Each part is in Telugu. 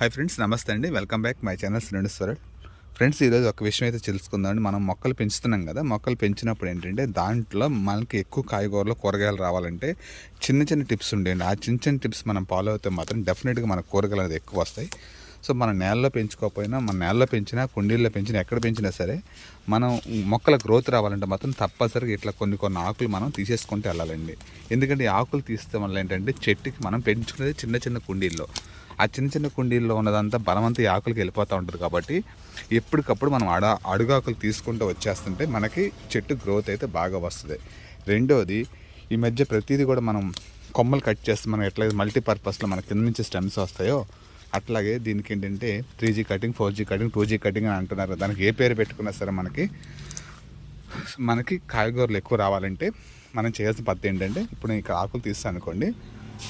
హాయ్ ఫ్రెండ్స్, నమస్తే అండి. Welcome back my channel Srinivasarao. Friends, ఈరోజు ఒక విషయం అయితే తెలుసుకుందామండి. మనం మొక్కలు పెంచుతున్నాం కదా, మొక్కలు పెంచినప్పుడు ఏంటంటే దాంట్లో మనకి ఎక్కువ కాయగూరలు కూరగాయలు రావాలంటే చిన్న చిన్న టిప్స్ ఉండేయండి. ఆ చిన్న చిన్న టిప్స్ మనం ఫాలో అయితే మాత్రం డెఫినెట్గా మన కూరగాయలు అనేది ఎక్కువ వస్తాయి. సో మనం నేలలో పెంచుకోకపోయినా, మన నేలలో పెంచినా, కుండీల్లో పెంచినా, ఎక్కడ పెంచినా సరే మనం మొక్కల గ్రోత్ రావాలంటే మాత్రం తప్పనిసరిగా ఇట్లా కొన్ని ఆకులు మనం తీసేసుకుంటూ వెళ్ళాలండి. ఎందుకంటే ఈ ఆకులు తీస్తే వల్ల ఏంటంటే చెట్టుకి మనం పెంచుకునేది చిన్న చిన్న కుండీల్లో, ఆ చిన్న చిన్న కుండీల్లో ఉన్నదంతా బలమంతా ఈ ఆకులకి వెళ్ళిపోతూ ఉంటుంది. కాబట్టి ఎప్పటికప్పుడు మనం అడుగాకులు తీసుకుంటూ వచ్చేస్తుంటే మనకి చెట్టు గ్రోత్ అయితే బాగా వస్తుంది. రెండోది, ఈ మధ్య ప్రతిదీ కూడా మనం కొమ్మలు కట్ చేస్తే మనం ఎట్లయితే మల్టీపర్పస్లో మన కింద నుంచి స్టెమ్స్ వస్తాయో అట్లాగే దీనికి ఏంటంటే 3G cutting, 4G cutting, 2G cutting అని అంటున్నారు. దానికి ఏ పేరు పెట్టుకున్నా సరే మనకి కాయగూరలు ఎక్కువ రావాలంటే మనం చేయాల్సిన పద్ధతి ఏంటంటే, ఇప్పుడు నేను ఇక్కడ ఆకులు తీస్తాను అనుకోండి,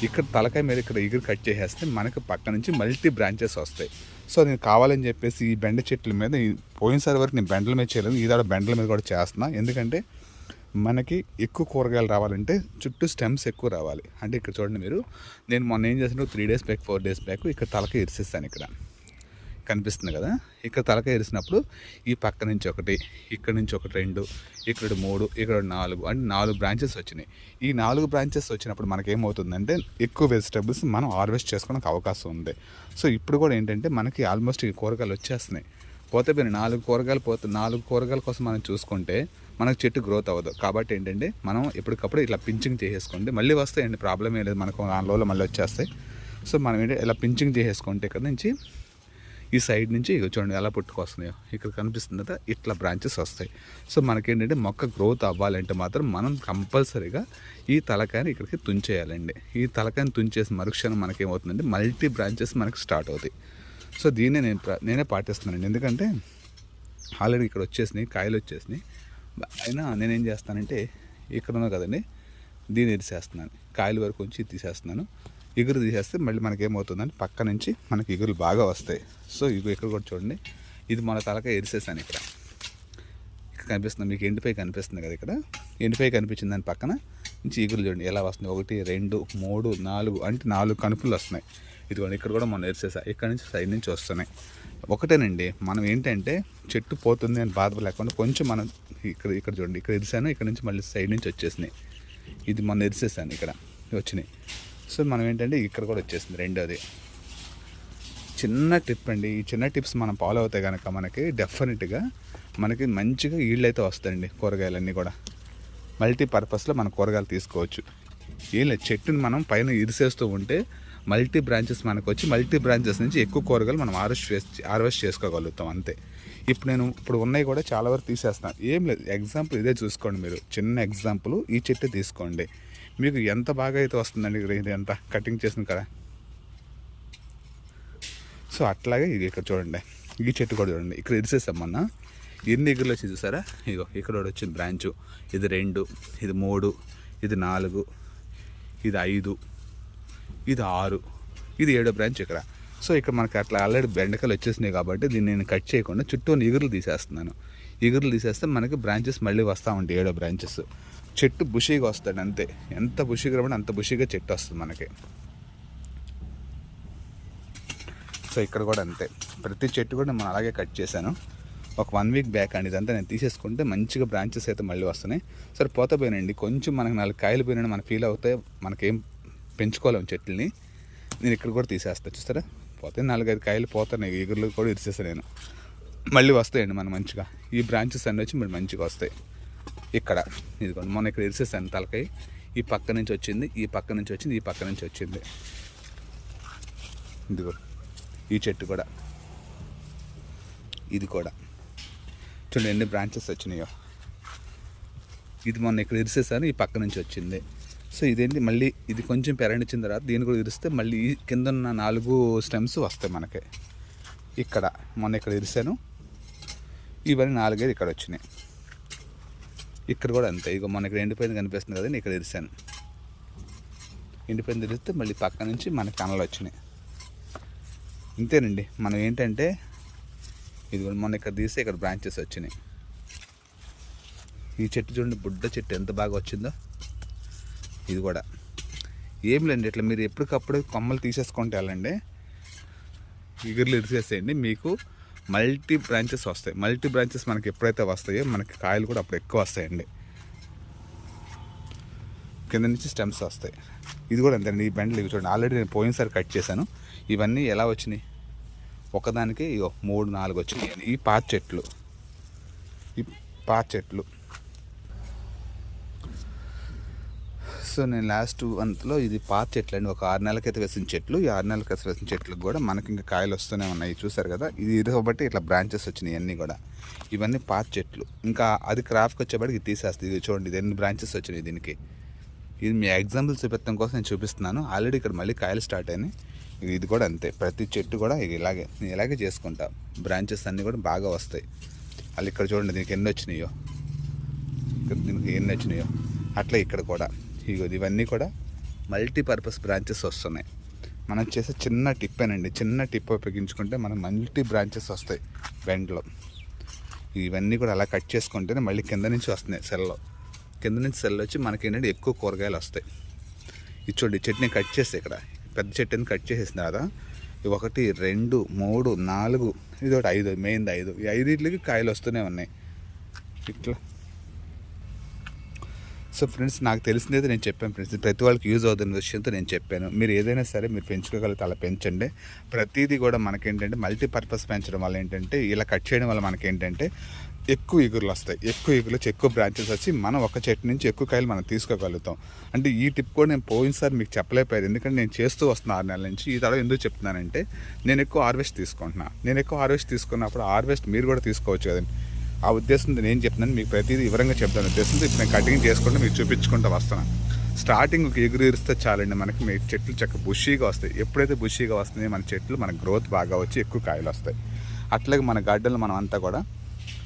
ఇక్కడ తలకాయ మీద ఇక్కడ ఎగురు కట్ చేసేస్తే మనకి పక్క నుంచి మల్టీ బ్రాంచెస్ వస్తాయి. సో నేను కావాలని చెప్పేసి ఈ బెండ చెట్ల మీద పోయినసారి వరకు నేను బెండల మీద చేయలేదు, ఈదాడ బెండల మీద కూడా చేస్తున్నా. ఎందుకంటే మనకి ఎక్కువ కూరగాయలు రావాలంటే చుట్టూ స్టెమ్స్ ఎక్కువ రావాలి. అంటే ఇక్కడ చూడండి మీరు, నేను మొన్న ఏం చేసిన 3 days బ్యాక్ 4 days బ్యాక్ ఇక్కడ తలకాయ ఇరిసిస్తాను. ఇక్కడ కనిపిస్తుంది కదా, ఇక్కడ తలకాయ ఇరిసినప్పుడు ఈ పక్క నుంచి ఒకటి, ఇక్కడ నుంచి ఒకటి, 2, ఇక్కడ 3, ఇక్కడ 4, అంటే 4 బ్రాంచెస్ వచ్చినాయి. ఈ 4 బ్రాంచెస్ వచ్చినప్పుడు మనకేమవుతుందంటే ఎక్కువ వెజిటబుల్స్ మనం హార్వెస్ట్ చేసుకోవడానికి అవకాశం ఉంది. సో ఇప్పుడు కూడా ఏంటంటే మనకి ఆల్మోస్ట్ ఈ కూరగాయలు వచ్చేస్తున్నాయి. పోతే 4 కూరగాయల కోసం మనం చూసుకుంటే మనకు చెట్టు గ్రోత్ అవ్వదు. కాబట్టి ఏంటంటే మనం ఎప్పటికప్పుడు ఇట్లా పించింగ్ చేసేసుకోండి, మళ్ళీ వస్తాయండి, ప్రాబ్లం ఏం లేదు, మనకు 4 రోజులు మళ్ళీ వచ్చేస్తాయి. సో మనం ఏంటంటే ఇలా పించింగ్ చేసేసుకుంటే ఇక్కడ నుంచి ఈ సైడ్ నుంచి ఇక చూడండి ఎలా పుట్టుకొస్తున్నాయో, ఇక్కడ కనిపిస్తుంది కదా, ఇట్లా బ్రాంచెస్ వస్తాయి. సో మనకేంటంటే మొక్క గ్రోత్ అవ్వాలంటే మాత్రం మనం కంపల్సరీగా ఈ తలకాయని ఇక్కడికి తుంచేయాలండి. ఈ తలకాయని తుంచేసిన మరుక్షణం మనకేమవుతుందంటే మల్టీ బ్రాంచెస్ మనకి స్టార్ట్ అవుతాయి. సో దీన్నే నేనే పాటిస్తున్నానండి. ఎందుకంటే ఆల్రెడీ ఇక్కడ వచ్చేసినాయి, కాయలు వచ్చేసినాయి. అయినా నేనేం చేస్తానంటే ఇక్కడ ఉన్నా కదండి, దీన్ని ఇరిసేస్తున్నాను, కాయల వరకు ఉంచి తీసేస్తున్నాను. ఎగురు తీసేస్తే మళ్ళీ మనకేమవుతుందంటే పక్క నుంచి మనకి ఎగురులు బాగా వస్తాయి. సో ఇక్కడ కూడా చూడండి, ఇది మన తలకాయ ఇరిసేసాను. ఇక్కడ కనిపిస్తుంది మీకు, ఎండిపోయి కనిపిస్తుంది కదా, ఇక్కడ ఎండిపోయి కనిపించింది దాని పక్కన నుంచి ఎగురులు చూడండి ఎలా వస్తున్నాయి. 1, 2, 3, 4 అంటే 4 కనుపులు వస్తున్నాయి. ఇదిగోండి ఇక్కడ కూడా మనం ఇరిసేసా, ఇక్కడ నుంచి సైడ్ నుంచి వస్తున్నాయి. ఒకటేనండి, మనం ఏంటంటే చెట్టు పోతుంది అని బాధ లేకుండా కొంచెం మనం ఇక్కడ చూడండి, ఇక్కడ ఇరిసాను, ఇక్కడ నుంచి మళ్ళీ సైడ్ నుంచి వచ్చేసినాయి. ఇది మొన్న ఇరిసేసాను, ఇక్కడ వచ్చినాయి. సో మనం ఏంటంటే ఇక్కడ కూడా వచ్చేసింది. రెండోది చిన్న టిప్ అండి, ఈ చిన్న టిప్స్ మనం ఫాలో అవుతే కనుక మనకి డెఫినెట్గా మనకి మంచిగా ఈళ్ళు అయితే వస్తాయండి. కూరగాయలన్నీ కూడా మల్టీపర్పస్లో మన కూరగాయలు తీసుకోవచ్చు. ఏం లేదు, చెట్టుని మనం పైన ఇరిసేస్తూ ఉంటే మల్టీ బ్రాంచెస్ మనకు వచ్చి మల్టీ బ్రాంచెస్ నుంచి ఎక్కువ కూరగాయలు మనం హార్వెస్ట్ చేసుకోగలుగుతాం అంతే. ఇప్పుడు ఉన్నాయి కూడా చాలా వరకు తీసేస్తున్నాం. ఏం లేదు, ఎగ్జాంపుల్ ఇదే చూసుకోండి మీరు, చిన్న ఎగ్జాంపుల్ ఈ చెట్టు తీసుకోండి, మీకు ఎంత బాగా అయితే వస్తుందండి. ఇది ఎంత కటింగ్ చేసింది కదా. సో అట్లాగే ఇది ఇక్కడ చూడండి, ఈ చెట్టు కూడా చూడండి, ఇక్కడ ఇరిసేస్తాం మొన్న, ఎన్ని ఎగురులు వచ్చి చూసారా. ఇగో ఇక్కడ వచ్చింది బ్రాంచు, ఇది 2, ఇది 3, ఇది 4, ఇది 5, ఇది 6, ఇది 7వ బ్రాంచ్ ఇక్కడ. సో ఇక్కడ మనకి అట్లా ఆల్రెడీ బెండకాయలు వచ్చేసినాయి కాబట్టి దీన్ని నేను కట్ చేయకుండా చుట్టూ ఎగురులు తీసేస్తున్నాను. ఎగురులు తీసేస్తే మనకి బ్రాంచెస్ మళ్ళీ వస్తూ ఉంటాయి, 7వ బ్రాంచెస్. చెట్టు బుషీగా వస్తాడు అంతే, ఎంత బుషీగా రాబడి అంత బుషీగా చెట్టు వస్తుంది మనకి. సో ఇక్కడ కూడా అంతే, ప్రతి చెట్టు కూడా మనం అలాగే కట్ చేశాను. ఒక 1 week బ్యాక్ అండి ఇదంతా నేను తీసేసుకుంటే మంచిగా బ్రాంచెస్ అయితే మళ్ళీ వస్తున్నాయి. సరే పోతే పోయినండి, కొంచెం మనకు 4 కాయలు పోయినా మనకు ఫీల్ అవుతాయి, మనకేం పెంచుకోలేము చెట్లని. నేను ఇక్కడ కూడా తీసేస్తాను, చూస్తారా, పోతే 4-5 కాయలు పోతున్నాయి, ఎగురులు కూడా ఇరిసేస్తాను నేను, మళ్ళీ వస్తాయండి మనం మంచిగా. ఈ బ్రాంచెస్ అన్నీ వచ్చి మరి మంచిగా వస్తాయి. ఇక్కడ ఇదిగోండి, మొన్న ఇక్కడ ఇరిసేసాను తలకాయ, ఈ పక్క నుంచి వచ్చింది, ఈ పక్క నుంచి వచ్చింది, ఈ పక్క నుంచి వచ్చింది. ఇదిగో ఈ చెట్టు కూడా, ఇది కూడా చూడండి ఎన్ని బ్రాంచెస్ వచ్చినాయో. ఇది మొన్న ఇక్కడ ఇరిసేసాను, ఈ పక్క నుంచి వచ్చింది. సో ఇదేంటి, మళ్ళీ ఇది కొంచెం పెరగనిచ్చిన తర్వాత దీన్ని కూడా ఇరిస్తే మళ్ళీ ఈ కింద ఉన్న 4 స్టెమ్స్ వస్తాయి మనకి. ఇక్కడ మొన్న ఇక్కడ ఇరిసాను, ఇవన్నీ 4 ఇక్కడ వచ్చినాయి. ఇక్కడ కూడా అంతే, ఇక మొన్న ఇక్కడ ఎండిపోయింది కనిపిస్తుంది కదండి, ఇక్కడ ఇరిసాను, ఎండిపోయింది ఇరిస్తే మళ్ళీ పక్క నుంచి మనకి కనలు వచ్చినాయి. ఇంతేనండి, మనం ఏంటంటే ఇది కూడా మొన్న ఇక్కడ తీస్తే ఇక్కడ బ్రాంచెస్ వచ్చినాయి. ఈ చెట్టు చూడండి, బుడ్డ చెట్టు ఎంత బాగా వచ్చిందో. ఇది కూడా ఏం లేండి, ఇట్లా మీరు ఎప్పటికప్పుడు కొమ్మలు తీసేసుకుంటే వెళ్ళండి, ఇగుర్లు ఇరిసేసేయండి, మీకు మల్టీ బ్రాంచెస్ వస్తాయి. మల్టీ బ్రాంచెస్ మనకి ఎప్పుడైతే వస్తాయో మనకి కాయలు కూడా అప్పుడు ఎక్కువ వస్తాయండి. కింద నుంచి స్టెమ్స్ వస్తాయి. ఇది కూడా అంతేండి. ఈ బెండలు ఇవి చూడండి, ఆల్రెడీ నేను పోయినసారి కట్ చేశాను. ఇవన్నీ ఎలా వచ్చినాయి, ఒకదానికి 3-4 వచ్చినాయి. ఈ పాత చెట్లు, సో నేను లాస్ట్ మంత్లో ఇది పాత చెట్లు అండి, ఒక 6 నెలల క్రితం వేసిన చెట్లు. ఈ 6 నెలల క్రితం వేసిన చెట్లకు కూడా మనకి ఇంకా కాయలు వస్తూనే ఉన్నాయి. చూసారు కదా, ఇది కాబట్టి ఇట్లా బ్రాంచెస్ వచ్చినాయి అన్నీ కూడా. ఇవన్నీ పాత చెట్లు. ఇంకా అది క్రాఫ్ట్కి వచ్చేప్పటికి ఇది తీసేస్తుంది. ఇది చూడండి, ఇది ఎన్ని బ్రాంచెస్ వచ్చినాయి దీనికి. ఇది మీ ఎగ్జాంపుల్ చూపించడం కోసం నేను చూపిస్తున్నాను. ఆల్రెడీ ఇక్కడ మళ్ళీ కాయలు స్టార్ట్ అయినాయి. ఇది కూడా అంతే, ప్రతి చెట్టు కూడా నేను ఇలాగే చేసుకుంటా. బ్రాంచెస్ అన్నీ కూడా బాగా వస్తాయి. వాళ్ళు ఇక్కడ చూడండి, దీనికి ఎన్ని వచ్చినాయో, అట్లా ఇక్కడ కూడా ఇవన్నీ కూడా మల్టీపర్పస్ బ్రాంచెస్ వస్తున్నాయి. మనం చేసే చిన్న టిప్పేనండి, చిన్న టిప్ ఉపయోగించుకుంటే మనకు మల్టీ బ్రాంచెస్ వస్తాయి బెండ్లో. ఇవన్నీ కూడా అలా కట్ చేసుకుంటేనే మళ్ళీ కింద నుంచి వస్తున్నాయి సెల్లో. కింద నుంచి సెల్ వచ్చి మనకి ఏంటంటే ఎక్కువ కూరగాయలు వస్తాయి. ఇది చూడండి, చెట్టుని కట్ చేస్తే ఇక్కడ పెద్ద చెట్టుని కట్ చేసేసిన తర్వాత 1, 2, 3, 4, ఇది ఒకటి 5, మెయిన్ 5. ఈ 5కి కాయలు వస్తూనే ఉన్నాయి ఇట్లా. సో ఫ్రెండ్స్, నాకు తెలిసిందైతే నేను చెప్పాను ఫ్రెండ్స్. ప్రతి వాళ్ళకి యూజ్ అవుతున్న విషయంతో నేను చెప్పాను. మీరు ఏదైనా సరే మీరు పెంచుకోగలిగితే అలా పెంచండి. ప్రతిదీ కూడా మనకేంటంటే మల్టీపర్పస్ పెంచడం వల్ల ఏంటంటే, ఇలా కట్ చేయడం వల్ల మనకేంటంటే ఎక్కువ ఇగుర్లు వస్తాయి. ఎక్కువ ఇగుర్లు వచ్చి ఎక్కువ బ్రాంచెస్ వచ్చి మనం ఒక చెట్టు నుంచి ఎక్కువ కాయలు మనం తీసుకోగలుగుతాం. అంటే ఈ టిప్ కూడా నేను పోయినసారి మీకు చెప్పలేకపోయాను, ఎందుకంటే నేను చేస్తూ వస్తున్నా 6 నెలల నుంచి. ఈ తడవ ఎందుకు చెప్తున్నానంటే, నేను ఎక్కువ హార్వెస్ట్ తీసుకుంటున్నాను. నేను ఎక్కువ హార్వెస్ట్ తీసుకున్నప్పుడు హార్వెస్ట్ మీరు కూడా తీసుకోవచ్చు కదండి. ఆ ఉద్దేశంతో నేను చెప్తున్నాను, మీకు ప్రతిదీ వివరంగా చెప్తాను ఉద్దేశంతో ఇప్పుడు నేను కటింగ్ చేసుకుంటూ మీకు చూపించుకుంటూ వస్తున్నాను. స్టార్టింగ్ ఒక ఎగురు ఇరిస్తే చాలండి, మనకి మీ చెట్లు చక్కగా బుషీగా వస్తాయి. ఎప్పుడైతే బుషీగా వస్తున్నాయో మన చెట్లు మన గ్రోత్ బాగా వచ్చి ఎక్కువ కాయలు వస్తాయి. అట్లాగే మన గార్డెన్లో మనం అంతా కూడా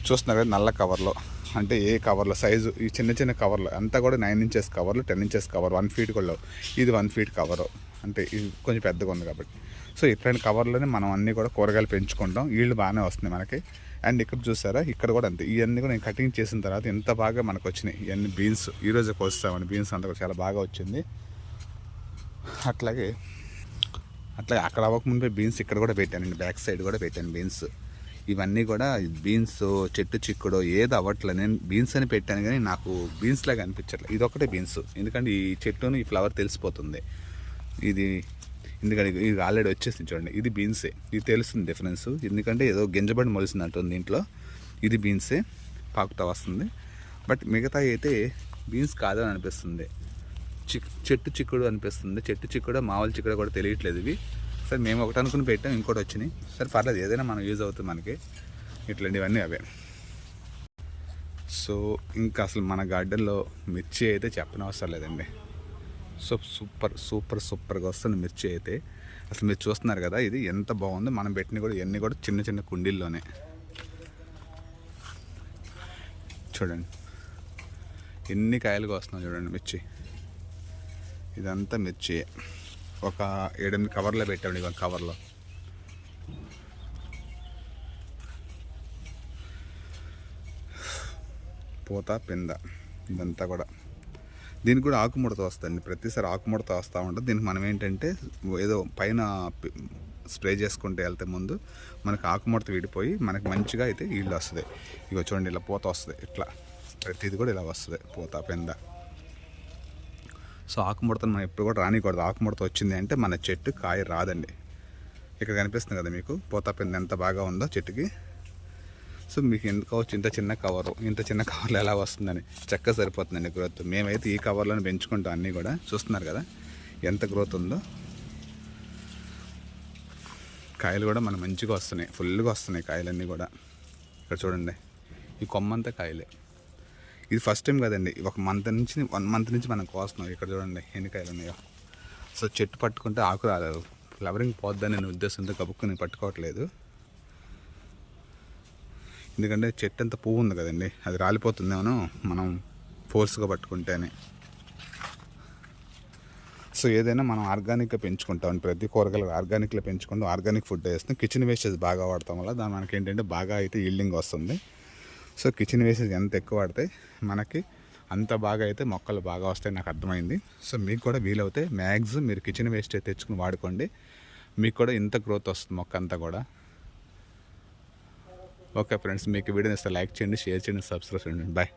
చూస్తున్నారు కదా, నల్ల కవర్లో, అంటే ఏ కవర్లో సైజు, ఈ చిన్న చిన్న కవర్లో అంతా కూడా 9 ఇంచెస్ కవర్లు, 10 ఇంచెస్ కవర్, 1 ఫీట్ కూడా. ఇది 1 ఫీట్ కవరు, అంటే ఇది కొంచెం పెద్దగా ఉంది కాబట్టి. సో ఇట్లాంటి కవర్లోనే మనం అన్నీ కూడా కూరగాయలు పెంచుకుంటాం. ఈళ్ళు బాగానే వస్తున్నాయి మనకి. అండ్ ఇక్కడ చూసారా, ఇక్కడ కూడా అంతే. ఇవన్నీ కూడా నేను కటింగ్ చేసిన తర్వాత ఎంత బాగా మనకు వచ్చినాయి. ఇవన్నీ బీన్స్ ఈరోజే కోస్తామండి. బీన్స్ అంతా కూడా చాలా బాగా వచ్చింది. అట్లాగే అక్కడ అవ్వకముందే బీన్స్ ఇక్కడ కూడా పెట్టానండి, బ్యాక్ సైడ్ కూడా పెట్టాను బీన్స్. ఇవన్నీ కూడా బీన్స్, చెట్టు చిక్కుడు ఏది అవ్వట్లేదు. నేను బీన్స్ అని పెట్టాను కానీ నాకు బీన్స్ లాగా అనిపించట్లేదు. ఇది ఒకటే బీన్స్, ఎందుకంటే ఈ చెట్టును ఈ ఫ్లవర్ తెలిసిపోతుంది. ఇది ఎందుకంటే ఇది ఆల్రెడీ వచ్చేసింది చూడండి, ఇది బీన్సే. ఇది తెలుస్తుంది డిఫరెన్స్, ఎందుకంటే ఏదో గింజబడి మొలిసింది అంటుంది దీంట్లో. ఇది బీన్సే పాకుతా వస్తుంది. బట్ మిగతా అయితే బీన్స్ కాదని అనిపిస్తుంది. చెట్టు చిక్కుడు అనిపిస్తుంది. చెట్టు చిక్కుడు మామూలు చిక్కుడు కూడా తెలియట్లేదు ఇవి. సరే మేము ఒకటి అనుకుని పెట్టాం, ఇంకోటి వచ్చినాయి. సరే పర్లేదు, ఏదైనా మనం యూజ్ అవుతుంది మనకి. ఇట్లాంటివన్నీ అవే. సో ఇంకా అసలు మన గార్డెన్లో మిర్చి అయితే చెప్పనవసరం లేదండి. సో సూపర్గా వస్తుంది మిర్చి అయితే. అసలు మీరు చూస్తున్నారు కదా, ఇది ఎంత బాగుందో. మనం పెట్టిన కూడా ఇవన్నీ కూడా చిన్న చిన్న కుండీల్లోనే. చూడండి ఎన్ని కాయలుగా వస్తున్నాయి చూడండి మిర్చి. ఇదంతా మిర్చి. ఒక 7-8 కవర్లో పెట్టామండి. ఇవాళ కవర్లో పూత పింద ఇదంతా కూడా. దీనికి కూడా ఆకుముడత వస్తుంది. ప్రతిసారి ఆకుముడత వస్తూ ఉంటుంది. దీనికి మనం ఏంటంటే ఏదో పైన స్ప్రే చేసుకుంటే వెళ్తే ముందు మనకు ఆకుముడత విడిపోయి మనకి మంచిగా అయితే ఈళ్ళు వస్తుంది. ఇక చూడండి, ఇలా పూత వస్తుంది. ఇట్లా ప్రతిది కూడా ఇలా వస్తుంది, పూత పింద. సో ఆకుముడతను మనం ఎప్పుడు కూడా రానికూడదు. ఆకుముడత వచ్చింది అంటే మన చెట్టు కాయ రాదండి. ఇక్కడ కనిపిస్తుంది కదా మీకు పూత పింద ఎంత బాగా ఉందో చెట్టుకి. సో మీకు ఎందుకు కావచ్చు ఇంత చిన్న కవర్లో ఎలా వస్తుందని. చక్కగా సరిపోతుందండి గ్రోత్. మేమైతే ఈ కవర్లోనే పెంచుకుంటాం అన్నీ కూడా. చూస్తున్నారు కదా ఎంత గ్రోత్ ఉందో. కాయలు కూడా మనం మంచిగా వస్తున్నాయి, ఫుల్గా వస్తున్నాయి కాయలన్నీ కూడా. ఇక్కడ చూడండి, ఈ కొమ్మంతా కాయలే. ఇది ఫస్ట్ టైం కదండి, 1 మంత్ నుంచి మనం కోస్తున్నాం. ఇక్కడ చూడండి ఎన్ని కాయలు ఉన్నాయో. సో చెట్టు పట్టుకుంటే ఆకు రాలేదు, ఫ్లవరింగ్ పోద్దని నేను ఉద్దేశంతో కబుక్కుని పట్టుకోవట్లేదు. ఎందుకంటే చెట్టు అంతా పువ్వు ఉంది కదండి, అది రాలిపోతుందేమో మనం ఫోర్స్గా పట్టుకుంటేనే. సో ఏదైనా మనం ఆర్గానిక్గా పెంచుకుంటాం. ప్రతి కూరగాయలు ఆర్గానిక్లో పెంచుకుంటాం. ఆర్గానిక్ ఫుడ్ వేస్తాం. కిచెన్ వేస్టేజ్ బాగా వాడతాం వల్ల దాని మనకి ఏంటంటే బాగా అయితే ఈల్డింగ్ వస్తుంది. సో కిచెన్ వేస్టేజ్ ఎంత ఎక్కువ వాడితే మనకి అంత బాగా అయితే మొక్కలు బాగా వస్తాయి నాకు అర్థమైంది. సో మీకు కూడా వీలవుతే మ్యాక్సిమం మీరు కిచెన్ వేస్టేజ్ తెచ్చుకుని వాడుకోండి. మీకు కూడా ఇంత గ్రోత్ వస్తుంది మొక్క అంతా కూడా. ఓకే ఫ్రెండ్స్, మీకు వీడియో ఇస్తే లైక్ చేయండి, షేర్ చేయండి, సబ్స్క్రైబ్ చేయండి. బాయ్.